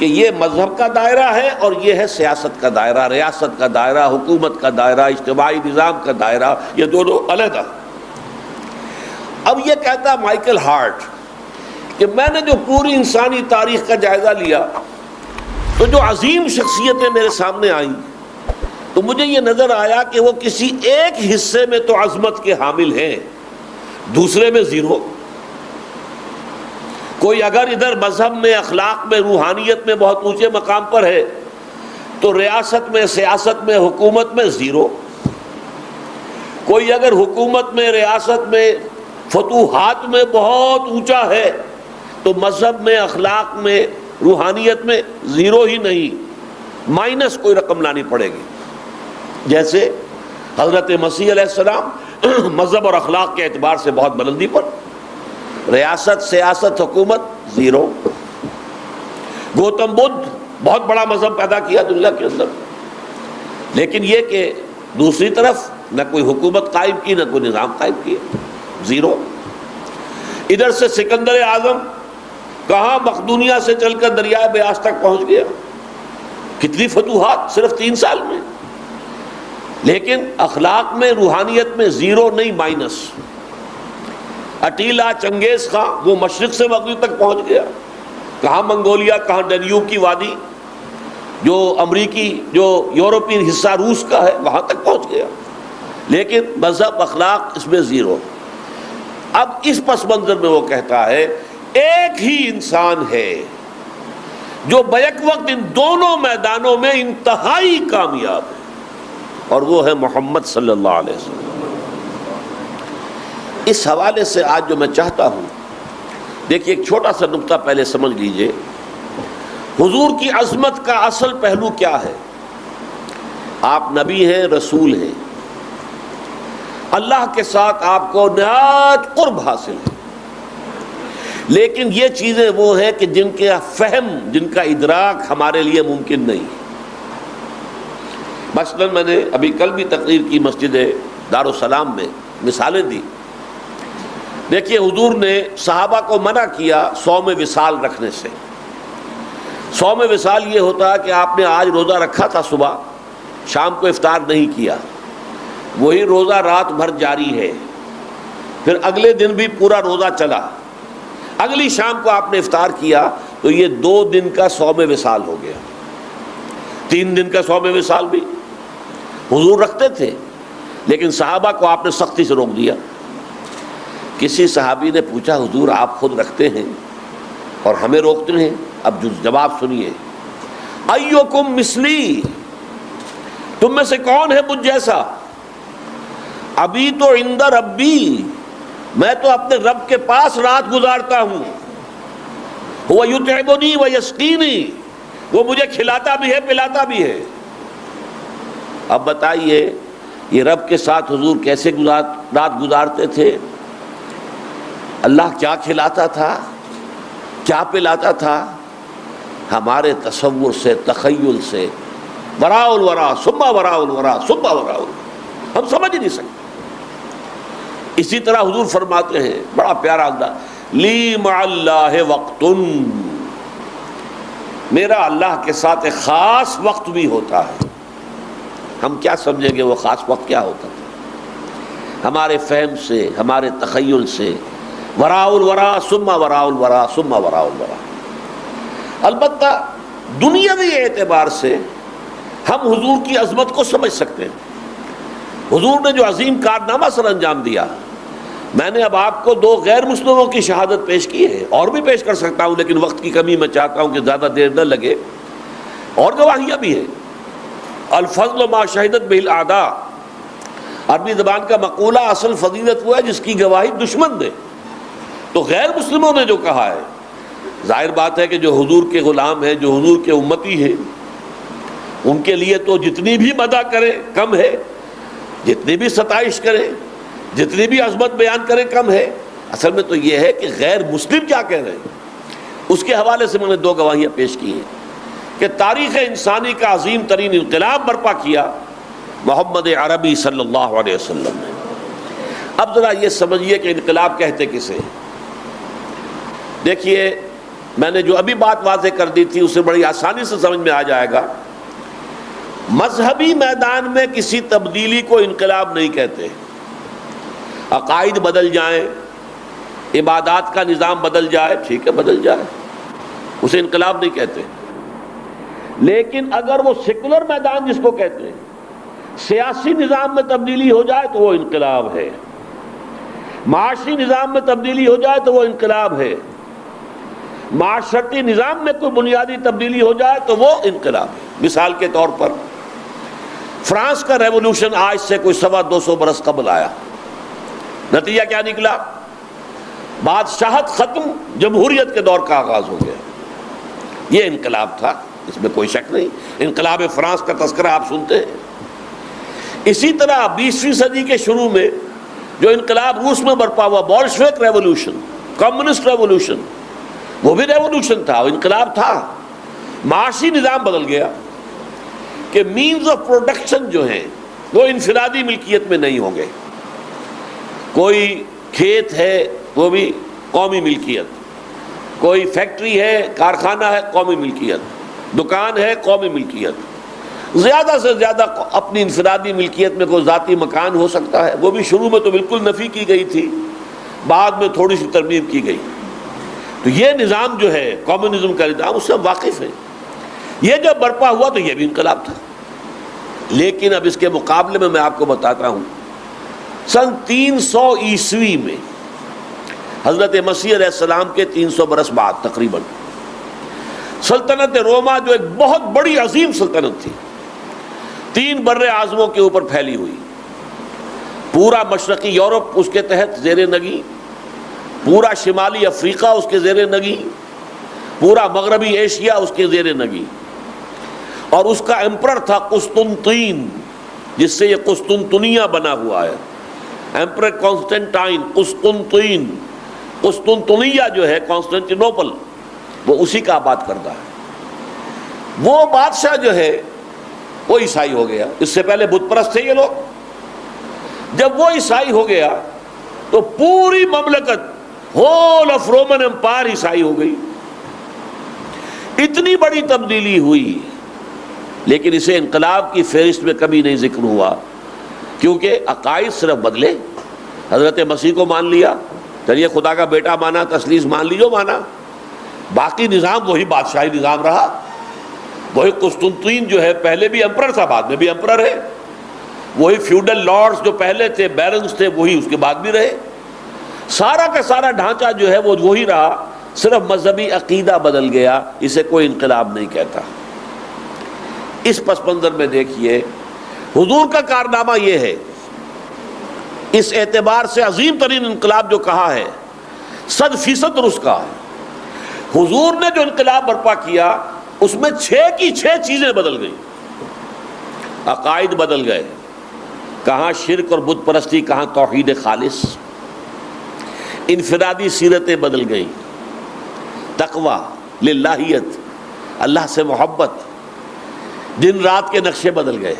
کہ یہ مذہب کا دائرہ ہے اور یہ ہے سیاست کا دائرہ، ریاست کا دائرہ، حکومت کا دائرہ، اجتماعی نظام کا دائرہ، یہ دونوں علیحدہ۔ اب یہ کہتا مائیکل ہارٹ کہ میں نے جو پوری انسانی تاریخ کا جائزہ لیا تو جو عظیم شخصیتیں میرے سامنے آئیں تو مجھے یہ نظر آیا کہ وہ کسی ایک حصے میں تو عظمت کے حامل ہیں، دوسرے میں زیرو۔ کوئی اگر ادھر مذہب میں، اخلاق میں، روحانیت میں بہت اونچے مقام پر ہے تو ریاست میں، سیاست میں، حکومت میں زیرو۔ کوئی اگر حکومت میں، ریاست میں، فتوحات میں بہت اونچا ہے تو مذہب میں، اخلاق میں، روحانیت میں زیرو ہی نہیں، مائنس کوئی رقم لانی پڑے گی۔ جیسے حضرت مسیح علیہ السلام مذہب اور اخلاق کے اعتبار سے بہت بلندی پر، ریاست، سیاست، حکومت زیرو۔ گوتم بدھ بہت بڑا مذہب پیدا کیا دنیا کے اندر، لیکن یہ کہ دوسری طرف نہ کوئی حکومت قائم کی، نہ کوئی نظام قائم کیا، زیرو۔ ادھر سے سکندر اعظم کہاں مقدونیہ سے چل کر دریائے بیاس تک پہنچ گیا، کتنی فتوحات صرف 3 سال میں، لیکن اخلاق میں، روحانیت میں زیرو نہیں، مائنس۔ اٹیلا چنگیز خان وہ مشرق سے مغرب تک پہنچ گیا، کہاں منگولیا، کہاں ڈینیوب کی وادی، جو امریکی، جو یورپین حصہ روس کا ہے، وہاں تک پہنچ گیا، لیکن مذہب، اخلاق اس میں زیرو۔ اب اس پس منظر میں وہ کہتا ہے ایک ہی انسان ہے جو بیک وقت ان دونوں میدانوں میں انتہائی کامیاب ہے، اور وہ ہے محمد صلی اللہ علیہ وسلم۔ اس حوالے سے آج جو میں چاہتا ہوں، دیکھیے ایک چھوٹا سا نقطہ پہلے سمجھ لیجئے، حضور کی عظمت کا اصل پہلو کیا ہے؟ آپ نبی ہیں، رسول ہیں، اللہ کے ساتھ آپ کو نہایت قرب حاصل ہے، لیکن یہ چیزیں وہ ہیں کہ جن کا فہم، جن کا ادراک ہمارے لیے ممکن نہیں۔ مثلا میں نے ابھی کل بھی تقریر کی مسجد دارالسلام میں، مثالیں دی۔ دیکھیے حضور نے صحابہ کو منع کیا صوم وصال رکھنے سے۔ صوم وصال یہ ہوتا ہے کہ آپ نے آج روزہ رکھا تھا، صبح شام کو افطار نہیں کیا، وہی روزہ رات بھر جاری ہے، پھر اگلے دن بھی پورا روزہ چلا، اگلی شام کو آپ نے افطار کیا تو یہ 2 دن کا صوم وصال ہو گیا۔ 3 دن کا صوم وصال بھی حضور رکھتے تھے، لیکن صحابہ کو آپ نے سختی سے روک دیا۔ کسی صحابی نے پوچھا حضور آپ خود رکھتے ہیں اور ہمیں روکتے ہیں؟ اب جواب سنیے، ایوکم مثلی، تم میں سے کون ہے مجھ جیسا؟ ابھی تو عند ربی، میں تو اپنے رب کے پاس رات گزارتا ہوں، وہ یطعمنی و یسقینی، وہ مجھے کھلاتا بھی ہے، پلاتا بھی ہے۔ اب بتائیے یہ رب کے ساتھ حضور کیسے رات گزارتے تھے؟ اللہ کیا کھلاتا تھا، کیا پلاتا تھا؟ ہمارے تصور سے، تخیل سے، وراء الورا ثم وراء الورا ثم وراء الورا، ہم سمجھ نہیں سکتے۔ اسی طرح حضور فرماتے ہیں بڑا پیارا انداز، لی مع اللہ وقت، میرا اللہ کے ساتھ ایک خاص وقت بھی ہوتا ہے۔ ہم کیا سمجھیں گے وہ خاص وقت کیا ہوتا تھا؟ ہمارے فہم سے، ہمارے تخیل سے، وراء الورا ثم وراء الورا ثم وراء الورا۔ البتہ دنیاوی اعتبار سے ہم حضور کی عظمت کو سمجھ سکتے ہیں۔ حضور نے جو عظیم کارنامہ سر انجام دیا، میں نے اب آپ کو 2 غیر مسلموں کی شہادت پیش کی ہے، اور بھی پیش کر سکتا ہوں لیکن وقت کی کمی میں چاہتا ہوں کہ زیادہ دیر نہ لگے، اور گواہیاں بھی ہیں۔ الفضل ما شہدت بہ الاعداء، عربی زبان کا مقولہ اصل فضیلت وہ ہے جس کی گواہی دشمن دے۔ تو غیر مسلموں نے جو کہا ہے، ظاہر بات ہے کہ جو حضور کے غلام ہیں، جو حضور کے امتی ہیں، ان کے لیے تو جتنی بھی مدح کرے کم ہے، جتنی بھی ستائش کرے، جتنی بھی عظمت بیان کرے کم ہے۔ اصل میں تو یہ ہے کہ غیر مسلم کیا کہہ رہے ہیں، اس کے حوالے سے میں نے 2 گواہیاں پیش کی ہیں کہ تاریخ انسانی کا عظیم ترین انقلاب برپا کیا محمد عربی صلی اللہ علیہ وسلم نے۔ اب ذرا یہ سمجھیے کہ انقلاب کہتے کسے؟ دیکھیے میں نے جو ابھی بات واضح کر دی تھی اسے بڑی آسانی سے سمجھ میں آ جائے گا. مذہبی میدان میں کسی تبدیلی کو انقلاب نہیں کہتے. عقائد بدل جائیں، عبادات کا نظام بدل جائے، ٹھیک ہے بدل جائے، اسے انقلاب نہیں کہتے. لیکن اگر وہ سیکولر میدان جس کو کہتے ہیں، سیاسی نظام میں تبدیلی ہو جائے تو وہ انقلاب ہے، معاشی نظام میں تبدیلی ہو جائے تو وہ انقلاب ہے، معاشرتی نظام میں کوئی بنیادی تبدیلی ہو جائے تو وہ انقلاب ہے. مثال کے طور پر فرانس کا ریولوشن آج سے کوئی 250 برس قبل آیا. نتیجہ کیا نکلا؟ بادشاہت ختم، جمہوریت کے دور کا آغاز ہو گیا. یہ انقلاب تھا، اس میں کوئی شک نہیں. انقلاب فرانس کا تذکرہ آپ سنتے ہیں. اسی طرح 20ویں صدی کے شروع میں جو انقلاب روس میں برپا ہوا، بولشوک ریولوشن، کمیونسٹ ریولوشن، وہ بھی ریولوشن تھا، وہ انقلاب تھا. معاشی نظام بدل گیا کہ مینز آف پروڈکشن جو ہیں وہ انفرادی ملکیت میں نہیں ہوں گے. کوئی کھیت ہے وہ بھی قومی ملکیت، کوئی فیکٹری ہے، کارخانہ ہے، قومی ملکیت، دکان ہے، قومی ملکیت. زیادہ سے زیادہ اپنی انفرادی ملکیت میں کوئی ذاتی مکان ہو سکتا ہے، وہ بھی شروع میں تو بالکل نفی کی گئی تھی، بعد میں تھوڑی سی ترمیم کی گئی. تو یہ نظام جو ہے کمیونزم کا نظام، اس سے ہم واقف ہیں. یہ جب برپا ہوا تو یہ بھی انقلاب تھا. لیکن اب اس کے مقابلے میں آپ کو بتاتا ہوں، سن 300 عیسوی میں حضرت مسیح علیہ السلام کے 300 برس بعد تقریباً سلطنت روما جو ایک بہت بڑی عظیم سلطنت تھی، 3 بر اعظموں کے اوپر پھیلی ہوئی، پورا مشرقی یورپ اس کے تحت زیر نگی، پورا شمالی افریقہ اس کے زیر نگی، پورا مغربی ایشیا اس کے زیر نگی. اور اس کا ایمپرر تھا قسطنطین، جس سے یہ قسطنطنیہ بنا ہوا ہے. ایمپرر کانسٹنٹائن، قسطنطین، قسطنطنیہ جو ہے کانسٹنٹینوپل، وہ اسی کا آباد کردہ ہے. وہ بادشاہ جو ہے وہ عیسائی ہو گیا. اس سے پہلے بت پرست تھے یہ لوگ. جب وہ عیسائی ہو گیا تو پوری مملکت، ہول آف رومن امپائر عیسائی ہو گئی. اتنی بڑی تبدیلی ہوئی، لیکن اسے انقلاب کی فہرست میں کبھی نہیں ذکر ہوا، کیونکہ عقائد صرف بدلے. حضرت مسیح کو مان لیا، چلیے خدا کا بیٹا مانا، تثلیث مان لی جو مانا، باقی نظام وہی بادشاہی نظام رہا. وہی قسطنطین جو ہے پہلے بھی امپرر تھا، بعد میں بھی امپرر ہے. وہی فیوڈل لارڈز جو پہلے تھے، بیرنز تھے، وہی اس کے بعد بھی رہے. سارا کا سارا ڈھانچہ جو ہے وہ وہی رہا، صرف مذہبی عقیدہ بدل گیا. اسے کوئی انقلاب نہیں کہتا. اس پس منظر میں دیکھیے حضور کا کارنامہ یہ ہے، اس اعتبار سے عظیم ترین انقلاب جو کہا ہے 100% درست کہا ہے. حضور نے جو انقلاب برپا کیا اس میں 6 کی 6 چیزیں بدل گئیں. عقائد بدل گئے، کہاں شرک اور بت پرستی، کہاں توحید خالص. انفرادی سیرتیں بدل گئیں، تقوی، للہیت، اللہ سے محبت. دن رات کے نقشے بدل گئے.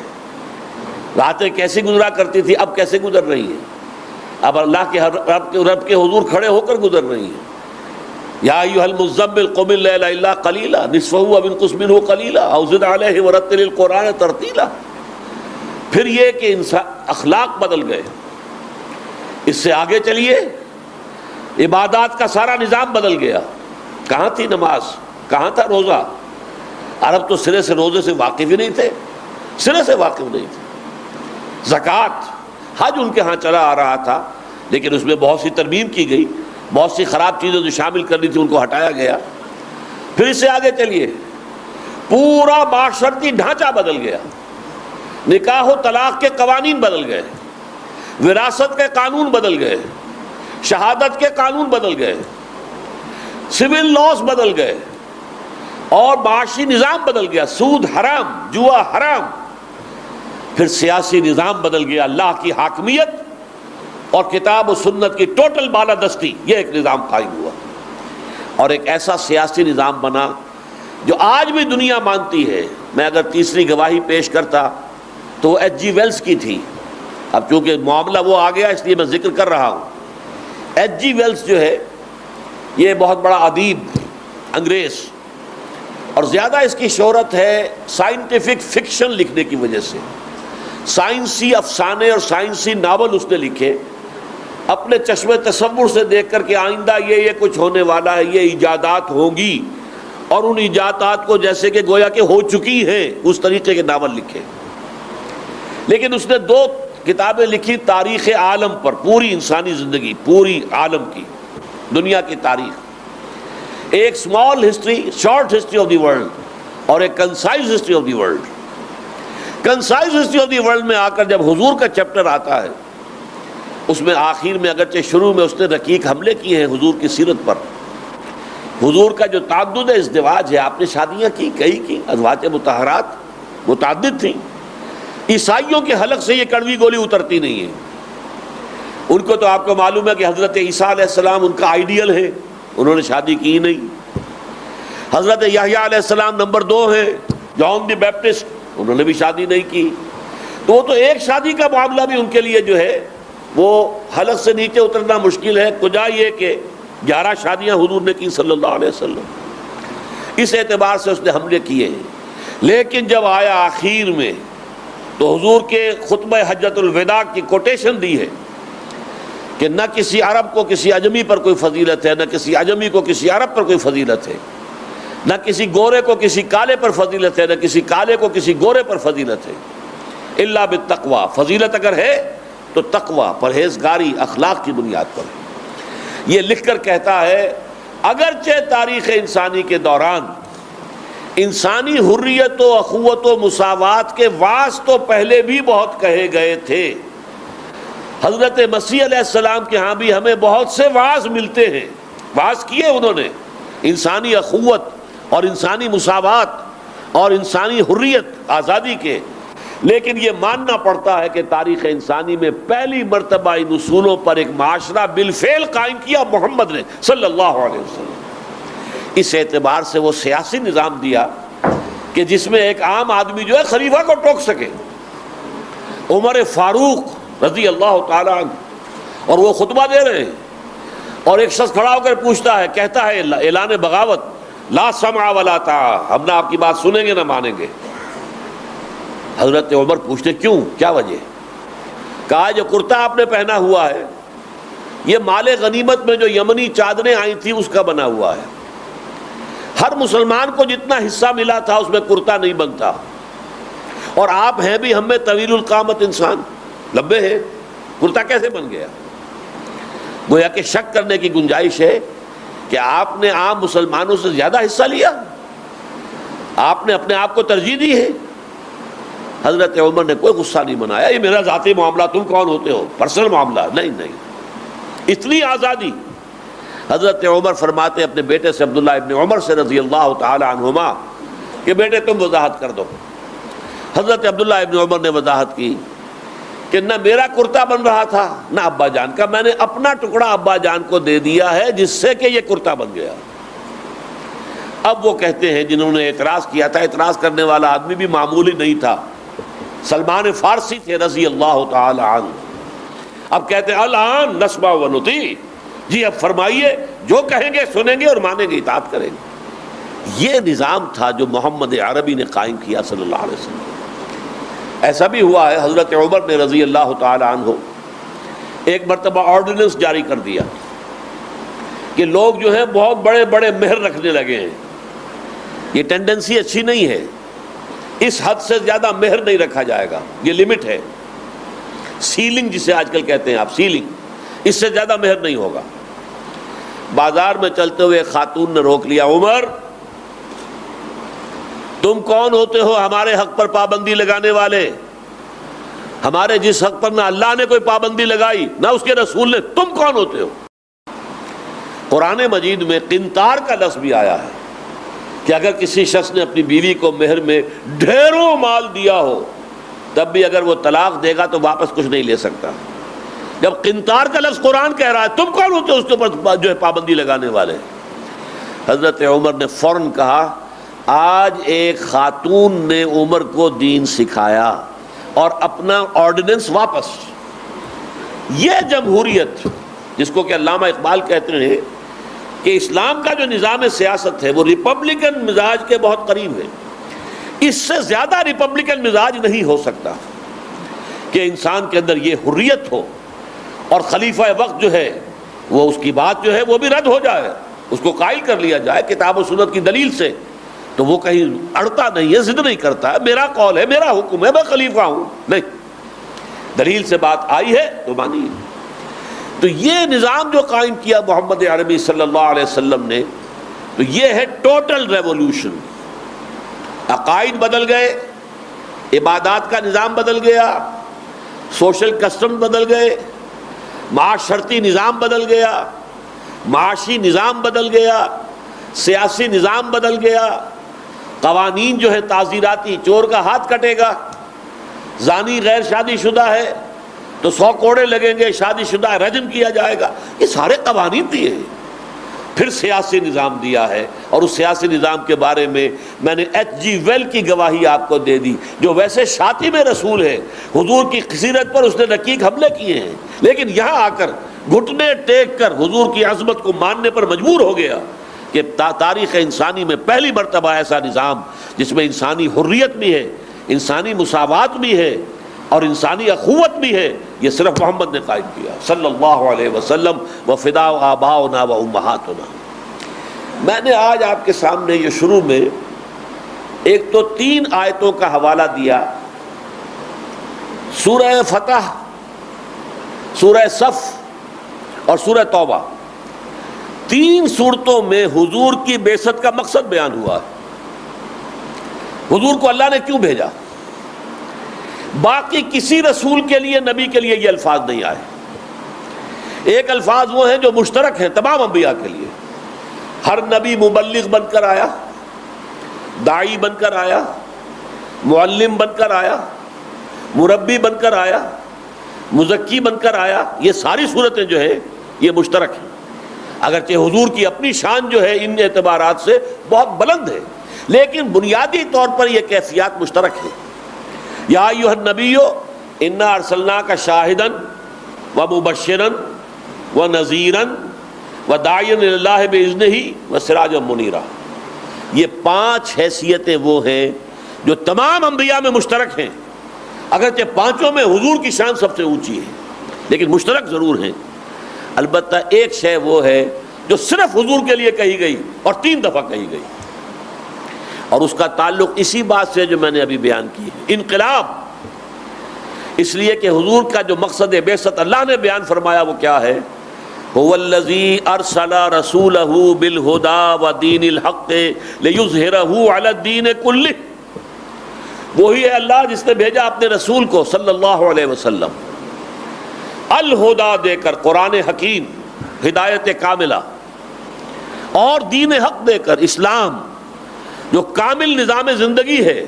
راتیں کیسے گزرا کرتی تھی، اب کیسے گزر رہی ہیں. اب اللہ کے رب کے حضور کھڑے ہو کر گزر رہی ہیں. یا ایھا المزمل قم اللیل الا قلیلا نصفہ او انقص منہ قلیلا او زد علیہ ورتل القرآن ترتیلا. پھر یہ کہ اخلاق بدل گئے. اس سے آگے چلیے، عبادات کا سارا نظام بدل گیا. کہاں تھی نماز، کہاں تھا روزہ. عرب تو سرے سے روزے سے واقف ہی نہیں تھے، سرے سے واقف نہیں تھے. زکوٰۃ، حج ان کے ہاں چلا آ رہا تھا، لیکن اس میں بہت سی ترمیم کی گئی، بہت سی خراب چیزیں جو شامل کرنی تھی ان کو ہٹایا گیا. پھر اس سے آگے چلیے، پورا معاشرتی ڈھانچہ بدل گیا. نکاح و طلاق کے قوانین بدل گئے، وراثت کے قانون بدل گئے، شہادت کے قانون بدل گئے، سول لاز بدل گئے، اور معاشی نظام بدل گیا. سود حرام، جوا حرام. پھر سیاسی نظام بدل گیا. اللہ کی حاکمیت اور کتاب و سنت کی ٹوٹل بالادستی، یہ ایک نظام قائم ہوا. اور ایک ایسا سیاسی نظام بنا جو آج بھی دنیا مانتی ہے. میں اگر تیسری گواہی پیش کرتا تو وہ ایچ جی ویلز کی تھی. اب چونکہ معاملہ وہ آ گیا اس لیے میں ذکر کر رہا ہوں. ایچ جی ویلز جو ہے یہ بہت بڑا ادیب، انگریز، اور زیادہ اس کی شہرت ہے سائنٹیفک فکشن لکھنے کی وجہ سے. سائنسی افسانے اور سائنسی ناول اس نے لکھے اپنے چشم تصور سے دیکھ کر کہ آئندہ یہ کچھ ہونے والا ہے، یہ ایجادات ہوں گی، اور ان ایجادات کو جیسے کہ گویا کہ ہو چکی ہیں اس طریقے کے ناول لکھے. لیکن اس نے 2 کتابیں لکھی تاریخ عالم پر، پوری انسانی زندگی، پوری عالم کی، دنیا کی تاریخ. ایک small history, short history of the world, اور ایک concise history of the world. Concise history of the world میں آ کر جب حضور کا چیپٹر آتا ہے، اس میں آخر میں اگرچہ شروع میں اس نے رقیق حملے کیے ہیں حضور کی سیرت پر. حضور کا جو تعدد ازدواج ہے، آپ نے شادیاں کی، کئی کی، ازواج مطہرات متعدد تھیں. عیسائیوں کے حلق سے یہ کڑوی گولی اترتی نہیں ہے. ان کو تو آپ کو معلوم ہے کہ حضرت عیسیٰ علیہ السلام ان کا آئیڈیل ہے، انہوں نے شادی کی نہیں. حضرت یحییٰ علیہ السلام نمبر 2 ہیں، جان دی بیپٹسٹ، انہوں نے بھی شادی نہیں کی. تو وہ تو ایک شادی کا معاملہ بھی ان کے لیے جو ہے وہ حلق سے نیچے اترنا مشکل ہے، کجا یہ کہ 11 شادیاں حضور نے کی صلی اللہ علیہ وسلم. اس اعتبار سے اس نے حملے کیے ہیں. لیکن جب آیا آخر میں تو حضور کے خطبہ حجۃ الوداع کی کوٹیشن دی ہے کہ نہ کسی عرب کو کسی عجمی پر کوئی فضیلت ہے، نہ کسی عجمی کو کسی عرب پر کوئی فضیلت ہے، نہ کسی گورے کو کسی کالے پر فضیلت ہے، نہ کسی کالے کو کسی گورے پر فضیلت ہے، الا بالتقوی. فضیلت اگر ہے تو تقوی، پرہیزگاری، اخلاق کی بنیاد پر. یہ لکھ کر کہتا ہے اگرچہ تاریخ انسانی کے دوران انسانی حریت و اخوت و مساوات کے واعظ تو پہلے بھی بہت کہے گئے تھے. حضرت مسیح علیہ السلام کے ہاں بھی ہمیں بہت سے واعظ ملتے ہیں، واعظ کیے انہوں نے انسانی اخوت اور انسانی مساوات اور انسانی حریت، آزادی کے. لیکن یہ ماننا پڑتا ہے کہ تاریخ انسانی میں پہلی مرتبہ ان اصولوں پر ایک معاشرہ بالفعل قائم کیا محمد نے صلی اللہ علیہ وسلم. اس اعتبار سے وہ سیاسی نظام دیا کہ جس میں ایک عام آدمی جو ہے خلیفہ کو ٹوک سکے. عمر فاروق رضی اللہ تعالیٰ عنہ، اور وہ خطبہ دے رہے ہیں، اور ایک شخص کھڑا ہو کر پوچھتا ہے، کہتا ہے اعلان بغاوت، لا سمع ولا طاعہ، ہم نہ آپ کی بات سنیں گے نہ مانیں گے. حضرت عمر پوچھتے کیوں، کیا وجہ؟ کہا جو کرتا آپ نے پہنا ہوا ہے یہ مال غنیمت میں جو یمنی چادریں آئی تھیں اس کا بنا ہوا ہے. ہر مسلمان کو جتنا حصہ ملا تھا اس میں کرتا نہیں بنتا، اور آپ ہیں بھی ہم میں طویل القامت انسان، لمبے ہیں، کرتا کیسے بن گیا؟ گویا کہ شک کرنے کی گنجائش ہے کہ آپ نے عام مسلمانوں سے زیادہ حصہ لیا، آپ نے اپنے آپ کو ترجیح دی ہے. حضرت عمر نے کوئی غصہ نہیں منایا، یہ میرا ذاتی معاملہ، تم کون ہوتے ہو، پرسنل معاملہ نہیں. اتنی آزادی. حضرت عمر فرماتے اپنے بیٹے سے، عبداللہ ابن عمر سے رضی اللہ تعالی عنہما، کہ بیٹے تم وضاحت کر دو. حضرت عبداللہ ابن عمر نے وضاحت کی کہ نہ میرا کرتا بن رہا تھا نہ ابا جان کا، میں نے اپنا ٹکڑا ابا جان کو دے دیا ہے جس سے کہ یہ کرتا بن گیا. اب وہ کہتے ہیں جنہوں نے اعتراض کیا تھا، اعتراض کرنے والا آدمی بھی معمولی نہیں تھا، سلمان فارسی تھے رضی اللہ تعالی عنہ. اب کہتے ہیں الان نسمع و نطیع، جی اب فرمائیے، جو کہیں گے سنیں گے اور مانیں گے، اطاعت کریں گے. یہ نظام تھا جو محمد عربی نے قائم کیا صلی اللہ علیہ وسلم. ایسا بھی ہوا ہے حضرت عمر نے رضی اللہ تعالی عنہ ایک مرتبہ آرڈیننس جاری کر دیا کہ لوگ جو ہیں بہت بڑے بڑے مہر رکھنے لگے ہیں. یہ ٹینڈنسی اچھی نہیں ہے، اس حد سے زیادہ مہر نہیں رکھا جائے گا، یہ لمٹ ہے. سیلنگ جسے آج کل کہتے ہیں آپ، سیلنگ، اس سے زیادہ مہر نہیں ہوگا. بازار میں چلتے ہوئے ایک خاتون نے روک لیا، عمر تم کون ہوتے ہو ہمارے حق پر پابندی لگانے والے؟ ہمارے جس حق پر نہ اللہ نے کوئی پابندی لگائی نہ اس کے رسول نے، تم کون ہوتے ہو؟ قرآن مجید میں قنطار کا لفظ بھی آیا ہے کہ اگر کسی شخص نے اپنی بیوی کو مہر میں ڈھیروں مال دیا ہو تب بھی اگر وہ طلاق دے گا تو واپس کچھ نہیں لے سکتا. جب قنطار کا لفظ قرآن کہہ رہا ہے تم کون ہوتے ہو اس کے اوپر جو ہے پابندی لگانے والے؟ حضرت عمر نے فوراً کہا آج ایک خاتون نے عمر کو دین سکھایا اور اپنا آرڈیننس واپس. یہ جمہوریت جس کو کہ علامہ اقبال کہتے ہیں کہ اسلام کا جو نظام سیاست ہے وہ ریپبلکن مزاج کے بہت قریب ہے. اس سے زیادہ ریپبلکن مزاج نہیں ہو سکتا کہ انسان کے اندر یہ حریت ہو اور خلیفہ وقت جو ہے وہ اس کی بات جو ہے وہ بھی رد ہو جائے, اس کو قائل کر لیا جائے کتاب و سنت کی دلیل سے, تو وہ کہیں اڑتا نہیں ہے, ضد نہیں کرتا ہے, میرا قول ہے, میرا حکم ہے, میں خلیفہ ہوں. نہیں, دلیل سے بات آئی ہے تو مانی. تو یہ نظام جو قائم کیا محمد عربی صلی اللہ علیہ وسلم نے, تو یہ ہے ٹوٹل ریولوشن. عقائد بدل گئے, عبادات کا نظام بدل گیا, سوشل کسٹم بدل گئے, معاشرتی نظام بدل گیا, معاشی نظام بدل گیا, سیاسی نظام بدل گیا, قوانین جو ہے تعزیراتی, چور کا ہاتھ کٹے گا, زانی غیر شادی شدہ ہے تو 100 کوڑے لگیں گے, شادی شدہ رجم کیا جائے گا, یہ سارے قوانین دیے ہیں. پھر سیاسی نظام دیا ہے, اور اس سیاسی نظام کے بارے میں نے ایچ جی ویل کی گواہی آپ کو دے دی, جو ویسے شاطب رسول ہے, حضور کی سیرت پر اس نے رقیق حملے کیے ہیں, لیکن یہاں آ کر گھٹنے ٹیک کر حضور کی عظمت کو ماننے پر مجبور ہو گیا کہ تاریخ انسانی میں پہلی مرتبہ ایسا نظام جس میں انسانی حریت بھی ہے, انسانی مساوات بھی ہے اور انسانی اخوت بھی ہے, یہ صرف محمد نے قائم کیا صلی اللہ علیہ وسلم. وفداء آباؤنا و امہاتنا. میں نے آج آپ کے سامنے یہ شروع میں ایک تو 3 آیتوں کا حوالہ دیا, سورہ فتح, سورہ صف اور سورہ توبہ. 3 صورتوں میں حضور کی بعثت کا مقصد بیان ہوا ہے, حضور کو اللہ نے کیوں بھیجا. باقی کسی رسول کے لیے, نبی کے لیے یہ الفاظ نہیں آئے. ایک الفاظ وہ ہیں جو مشترک ہیں تمام انبیاء کے لیے. ہر نبی مبلغ بن کر آیا, داعی بن کر آیا, معلم بن کر آیا, مربی بن کر آیا, مزکی بن کر آیا. یہ ساری صورتیں جو ہیں یہ مشترک ہیں, اگرچہ حضور کی اپنی شان جو ہے ان اعتبارات سے بہت بلند ہے, لیکن بنیادی طور پر یہ کیفیات مشترک ہیں. یا ایھا النبی انا ارسلناک شاہدا ومبشرا ونذیرا وداعیا الی اللہ باذنہ وسراجا منیرا. یہ 5 حیثیتیں وہ ہیں جو تمام انبیاء میں مشترک ہیں, اگرچہ 5 میں حضور کی شان سب سے اونچی ہے, لیکن مشترک ضرور ہیں. البتہ ایک شے وہ ہے جو صرف حضور کے لیے کہی گئی اور 3 دفعہ کہی گئی, اور اس کا تعلق اسی بات سے جو میں نے ابھی بیان کی ہے, انقلاب. اس لیے کہ حضور کا جو مقصد بعثت اللہ نے بیان فرمایا وہ کیا ہے, هو الذی ارسل رسولہ بالہدی ودین الحق لیظہرہ علی الدین کلہ. وہی ہے اللہ جس نے بھیجا اپنے رسول کو صلی اللہ علیہ وسلم الہدا دے کر, قرآن حکیم, ہدایت کاملہ, اور دین حق دے کر, اسلام جو کامل نظام زندگی ہے,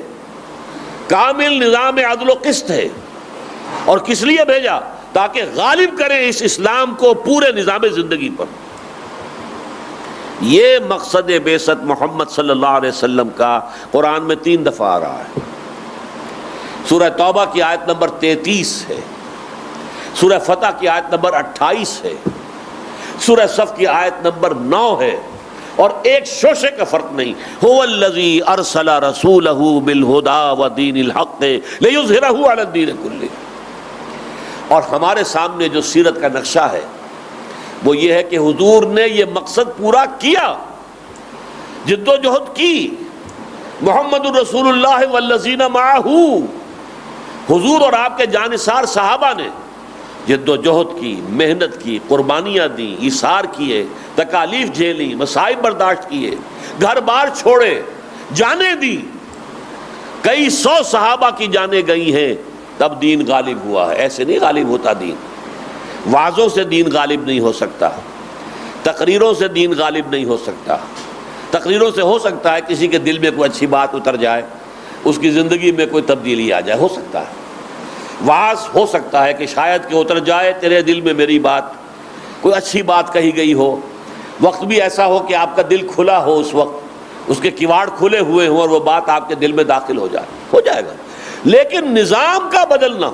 کامل نظام عدل و قسط ہے. اور کس لیے بھیجا؟ تاکہ غالب کرے اس اسلام کو پورے نظام زندگی پر. یہ مقصد بعثت محمد صلی اللہ علیہ وسلم کا قرآن میں 3 دفعہ آ رہا ہے. سورہ توبہ کی آیت نمبر 33 ہے, سورہ فتح کی آیت نمبر 28 ہے, سورہ صف کی آیت نمبر 9 ہے, اور ایک شوشے کا فرق نہیں. هو الذی ارسل رسولہ بالہدی ودین الحق لیظہرہ علی الدین کلہ. اور ہمارے سامنے جو سیرت کا نقشہ ہے وہ یہ ہے کہ حضور نے یہ مقصد پورا کیا, جد و جہد کی. محمد الرسول اللہ والذین معہ, حضور اور آپ کے جانثار صحابہ نے جد و جہد کی, محنت کی, قربانیاں دیں, ایثار کیے, تکالیف جھیلی, مصائب برداشت کیے, گھر بار چھوڑے, جانیں دی. کئی 100 صحابہ کی جانیں گئی ہیں, تب دین غالب ہوا ہے. ایسے نہیں غالب ہوتا دین. وعظوں سے دین غالب نہیں ہو سکتا, تقریروں سے دین غالب نہیں ہو سکتا. تقریروں سے ہو سکتا ہے کسی کے دل میں کوئی اچھی بات اتر جائے, اس کی زندگی میں کوئی تبدیلی آ جائے, ہو سکتا ہے. وعظ ہو سکتا ہے کہ شاید کہ اتر جائے تیرے دل میں میری بات, کوئی اچھی بات کہی گئی ہو. وقت بھی ایسا ہو کہ آپ کا دل کھلا ہو, اس وقت اس کے کواڑ کھلے ہوئے ہوں اور وہ بات آپ کے دل میں داخل ہو جائے, ہو جائے گا. لیکن نظام کا بدلنا,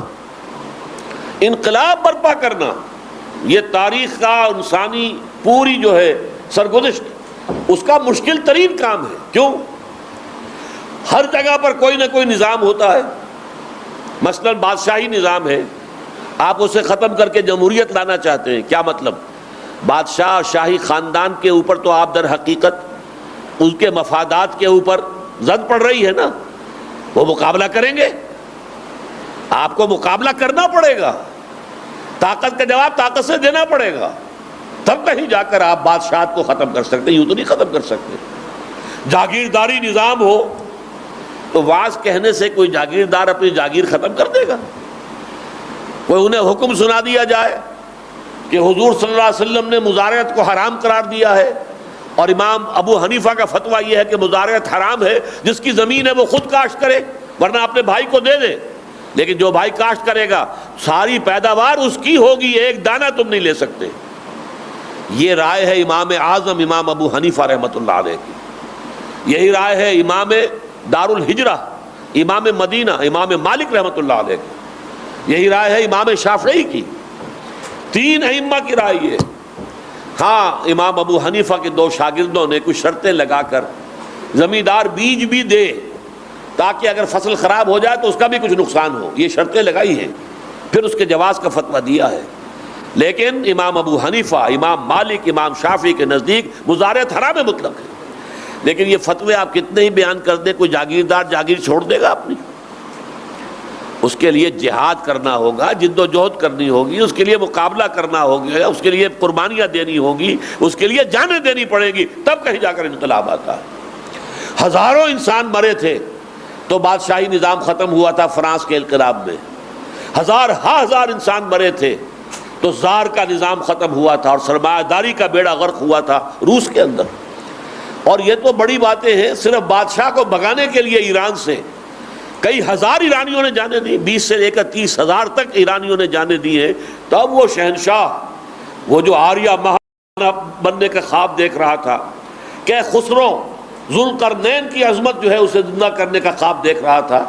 انقلاب برپا کرنا, یہ تاریخ کا انسانی پوری جو ہے سرگزشت اس کا مشکل ترین کام ہے. کیوں؟ ہر جگہ پر کوئی نہ کوئی نظام ہوتا ہے. مثلا بادشاہی نظام ہے، آپ اسے ختم کر کے جمہوریت لانا چاہتے ہیں. کیا مطلب؟ بادشاہ اور شاہی خاندان کے اوپر تو آپ در حقیقت اس کے مفادات کے اوپر زد پڑ رہی ہے نا. وہ مقابلہ کریں گے، آپ کو مقابلہ کرنا پڑے گا، طاقت کا جواب طاقت سے دینا پڑے گا، تب کہیں جا کر آپ بادشاہت کو ختم کر سکتے. یوں تو نہیں ختم کر سکتے. جاگیرداری نظام ہو تو واز کہنے سے کوئی جاگیردار اپنی جاگیر ختم کر دے گا؟ کوئی انہیں حکم سنا دیا جائے کہ حضور صلی اللہ علیہ وسلم نے مزارعت کو حرام قرار دیا ہے اور امام ابو حنیفہ کا فتویٰ یہ ہے کہ مزارعت حرام ہے، جس کی زمین ہے وہ خود کاشت کرے ورنہ اپنے بھائی کو دے دے. لیکن جو بھائی کاشت کرے گا ساری پیداوار اس کی ہوگی، ایک دانہ تم نہیں لے سکتے. یہ رائے ہے امام اعظم امام ابو حنیفہ رحمۃ اللہ علیہ کی. یہی رائے ہے امام دار الہجرہ امام مدینہ امام مالک رحمۃ اللہ علیہ کی. یہی رائے ہے امام شافعی کی. تین ائمہ کی رائے یہ. ہاں امام ابو حنیفہ کے دو شاگردوں نے کچھ شرطیں لگا کر زمیندار بیج بھی دے تاکہ اگر فصل خراب ہو جائے تو اس کا بھی کچھ نقصان ہو، یہ شرطیں لگائی ہیں، پھر اس کے جواز کا فتویٰ دیا ہے. لیکن امام ابو حنیفہ امام مالک امام شافعی کے نزدیک مزارعت حرام مطلق ہے. لیکن یہ فتوے آپ کتنے ہی بیان کر دیں، کوئی جاگیردار جاگیر چھوڑ دے گا اپنی؟ اس کے لیے جہاد کرنا ہوگا، جد و جہد کرنی ہوگی، اس کے لیے مقابلہ کرنا ہوگا، اس کے لیے قربانیاں دینی ہوگی، اس کے لیے جانیں دینی پڑیں گی، تب کہیں جا کر انقلاب آتا ہے. ہزاروں انسان مرے تھے تو بادشاہی نظام ختم ہوا تھا فرانس کے انقلاب میں. ہزار انسان مرے تھے تو زار کا نظام ختم ہوا تھا اور سرمایہ داری کا بیڑا غرق ہوا تھا روس کے اندر. اور یہ تو بڑی باتیں ہیں، صرف بادشاہ کو بھگانے کے لیے ایران سے کئی ہزار ایرانیوں نے جانے دی، 20 سے لے کر 30,000 تک ایرانیوں نے جانے دی ہیں. تب وہ شہنشاہ، وہ جو آریہ مہا بننے کا خواب دیکھ رہا تھا، کہ خسرو ذوالقرنین کی عظمت جو ہے اسے زندہ کرنے کا خواب دیکھ رہا تھا،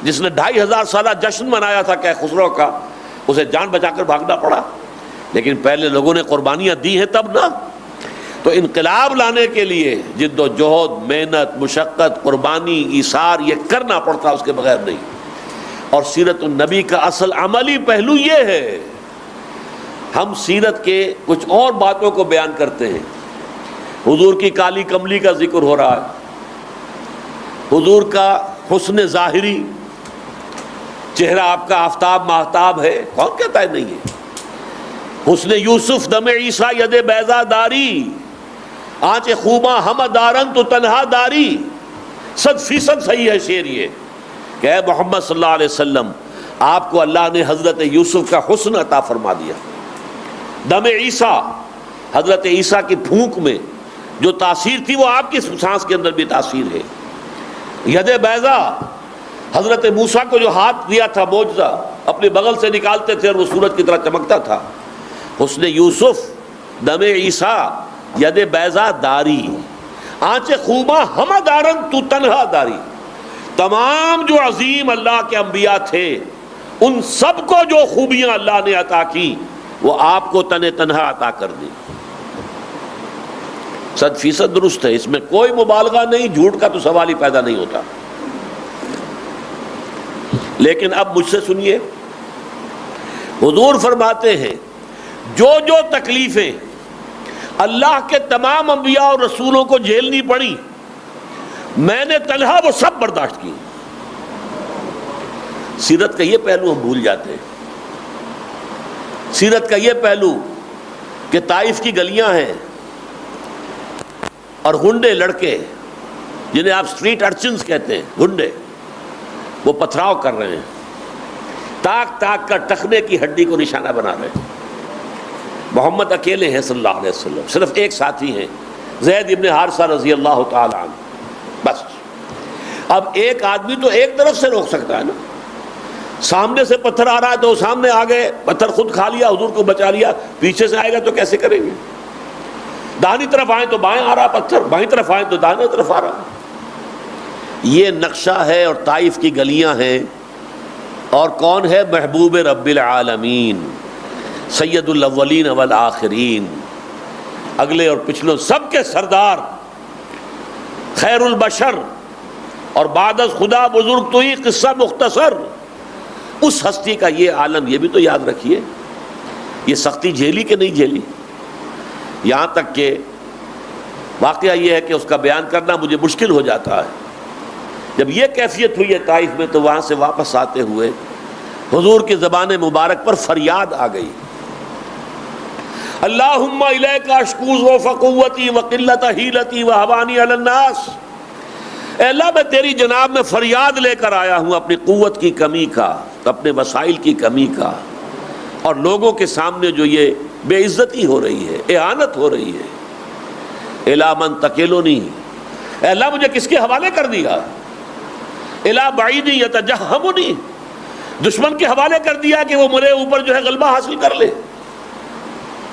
جس نے 2500 سالہ جشن منایا تھا کہ خسرو کا، اسے جان بچا کر بھاگنا پڑا. لیکن پہلے لوگوں نے قربانیاں دی ہیں تب نا. تو انقلاب لانے کے لیے جد و جہد، محنت، مشقت، قربانی، ایثار یہ کرنا پڑتا، اس کے بغیر نہیں. اور سیرت النبی کا اصل عملی پہلو یہ ہے. ہم سیرت کے کچھ اور باتوں کو بیان کرتے ہیں. حضور کی کالی کملی کا ذکر ہو رہا ہے، حضور کا حسن ظاہری، چہرہ آپ کا آفتاب ماہتاب ہے، کون کہتا ہے نہیں ہے. حسن یوسف دم عیسیٰ ید بیضا داری، آنچ خوباں ہم دارن تو تنہا داری. 100% صحیح ہے شعر یہ کہ اے محمد صلی اللہ علیہ وسلم، آپ کو اللہ نے حضرت یوسف کا حسن عطا فرما دیا. دم عیسیٰ، حضرت عیسیٰ کی پھونک میں جو تاثیر تھی وہ آپ کی سانس کے اندر بھی تاثیر ہے. ید بیضا، حضرت موسیٰ کو جو ہاتھ دیا تھا معجزہ، اپنے بغل سے نکالتے تھے اور وہ سورج کی طرح چمکتا تھا. حسن یوسف دم عیسیٰ ید بیضا داری، آنچ خوباں ہم دارن تو تنہا داری. تمام جو عظیم اللہ کے انبیاء تھے ان سب کو جو خوبیاں اللہ نے عطا کی وہ آپ کو تنہا عطا کر دی. 100% درست ہے، اس میں کوئی مبالغہ نہیں، جھوٹ کا تو سوال ہی پیدا نہیں ہوتا. لیکن اب مجھ سے سنیے، حضور فرماتے ہیں جو جو تکلیفیں اللہ کے تمام انبیاء اور رسولوں کو جھیلنی پڑی میں نے تنہا وہ سب برداشت کی. سیرت کا یہ پہلو ہم بھول جاتے ہیں. سیرت کا یہ پہلو کہ طائف کی گلیاں ہیں اور گنڈے لڑکے جنہیں آپ اسٹریٹ ارچنز کہتے ہیں، گنڈے، وہ پتھراؤ کر رہے ہیں، تاک تاک کر ٹخنے کی ہڈی کو نشانہ بنا رہے ہیں. محمد اکیلے ہیں صلی اللہ علیہ وسلم، صرف ایک ساتھی ہیں زید ابن حارثہ رضی اللہ تعالی عنہ، بس. اب ایک آدمی تو ایک طرف سے روک سکتا ہے نا، سامنے سے پتھر آ رہا ہے تو سامنے آ گئے، پتھر خود کھا لیا، حضور کو بچا لیا. پیچھے سے آئے گا تو کیسے کریں گے؟ داہنی طرف آئیں تو بائیں آ رہا پتھر، بائیں طرف آئیں تو داہنی طرف آ رہا. یہ نقشہ ہے اور طائف کی گلیاں ہیں. اور کون ہے؟ محبوب رب العالمین، سید الاولین والآخرین، اگلے اور پچھلوں سب کے سردار، خیر البشر، اور بعد از خدا بزرگ تو ہی قصہ مختصر، اس ہستی کا یہ عالم، یہ بھی تو یاد رکھیے، یہ سختی جھیلی کہ نہیں جھیلی؟ یہاں تک کہ واقعہ یہ ہے کہ اس کا بیان کرنا مجھے مشکل ہو جاتا ہے۔ جب یہ کیفیت ہوئی ہے طائف میں، تو وہاں سے واپس آتے ہوئے حضور کی زبان مبارک پر فریاد آ گئی، اللہم الیک اشکو ضعف قوتی وقلت حیلتی وہوانی علی الناس، اے اللہ میں تیری جناب میں فریاد لے کر آیا ہوں اپنی قوت کی کمی کا، اپنے وسائل کی کمی کا، اور لوگوں کے سامنے جو یہ بے عزتی ہو رہی ہے، اہانت ہو رہی ہے، الی من تکلنی، اے اللہ مجھے کس کے حوالے کر دیا، الی بعید یتجہمنی، دشمن کے حوالے کر دیا کہ وہ میرے اوپر جو ہے غلبہ حاصل کر لے،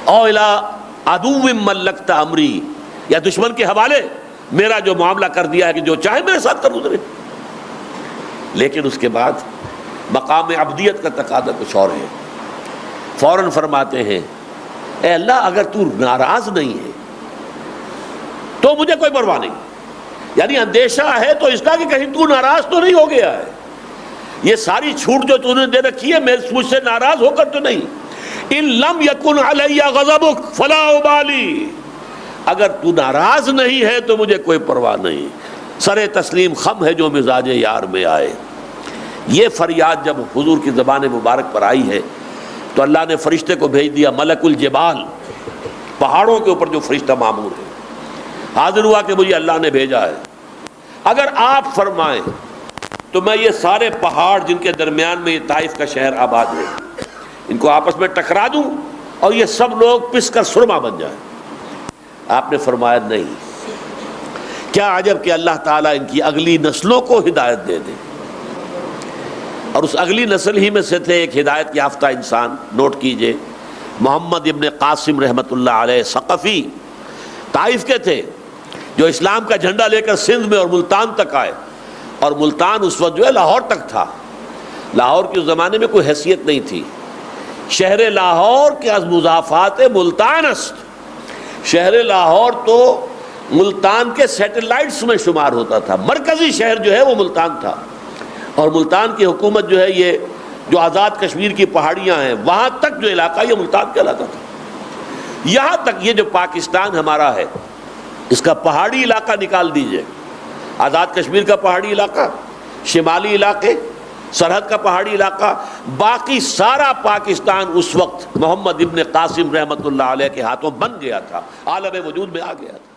او الی عدو ملکت امری، یا دشمن کے حوالے میرا جو معاملہ کر دیا ہے کہ جو چاہے میرے ساتھ کر گزرے۔ لیکن اس کے بعد مقام عبدیت کا تقاضا کچھ اور ہے، فوراً فرماتے ہیں اے اللہ اگر تو ناراض نہیں ہے تو مجھے کوئی پرواہ نہیں، یعنی اندیشہ ہے تو اس کا کہ کہیں تو ناراض تو نہیں ہو گیا ہے، یہ ساری چھوٹ جو تو نے دے رکھی ہے مجھ سے ناراض ہو کر تو نہیں، ان لم یکن علی غضبک فلا ابالی، اگر تو ناراض نہیں ہے تو مجھے کوئی پرواہ نہیں، سر تسلیم خم ہے جو مزاج یار میں آئے۔ یہ فریاد جب حضور کی زبان مبارک پر آئی ہے تو اللہ نے فرشتے کو بھیج دیا، ملک الجبال، پہاڑوں کے اوپر جو فرشتہ معمور ہے، حاضر ہوا کہ مجھے اللہ نے بھیجا ہے، اگر آپ فرمائیں تو میں یہ سارے پہاڑ جن کے درمیان میں یہ طائف کا شہر آباد ہے ان کو آپس میں ٹکرا دوں اور یہ سب لوگ پس کر سرما بن جائیں۔ آپ نے فرمایا نہیں، کیا عجب کہ اللہ تعالیٰ ان کی اگلی نسلوں کو ہدایت دے دے، اور اس اگلی نسل ہی میں سے تھے ایک ہدایت یافتہ انسان، نوٹ کیجئے، محمد ابن قاسم رحمۃ اللہ علیہ ثقفی، طائف کے تھے، جو اسلام کا جھنڈا لے کر سندھ میں اور ملتان تک آئے، اور ملتان اس وقت جو ہے لاہور تک تھا، لاہور کے اس زمانے میں کوئی حیثیت نہیں تھی، شہر لاہور کے از مضافات ملتان است، شہر لاہور تو ملتان کے سیٹلائٹس میں شمار ہوتا تھا، مرکزی شہر جو ہے وہ ملتان تھا، اور ملتان کی حکومت جو ہے یہ جو آزاد کشمیر کی پہاڑیاں ہیں وہاں تک جو علاقہ یہ ملتان کہلاتا تھا، یہاں تک یہ جو پاکستان ہمارا ہے اس کا پہاڑی علاقہ نکال دیجئے، آزاد کشمیر کا پہاڑی علاقہ، شمالی علاقے، سرحد کا پہاڑی علاقہ، باقی سارا پاکستان اس وقت محمد ابن قاسم رحمۃ اللہ علیہ کے ہاتھوں بن گیا تھا، عالم وجود میں آ گیا تھا۔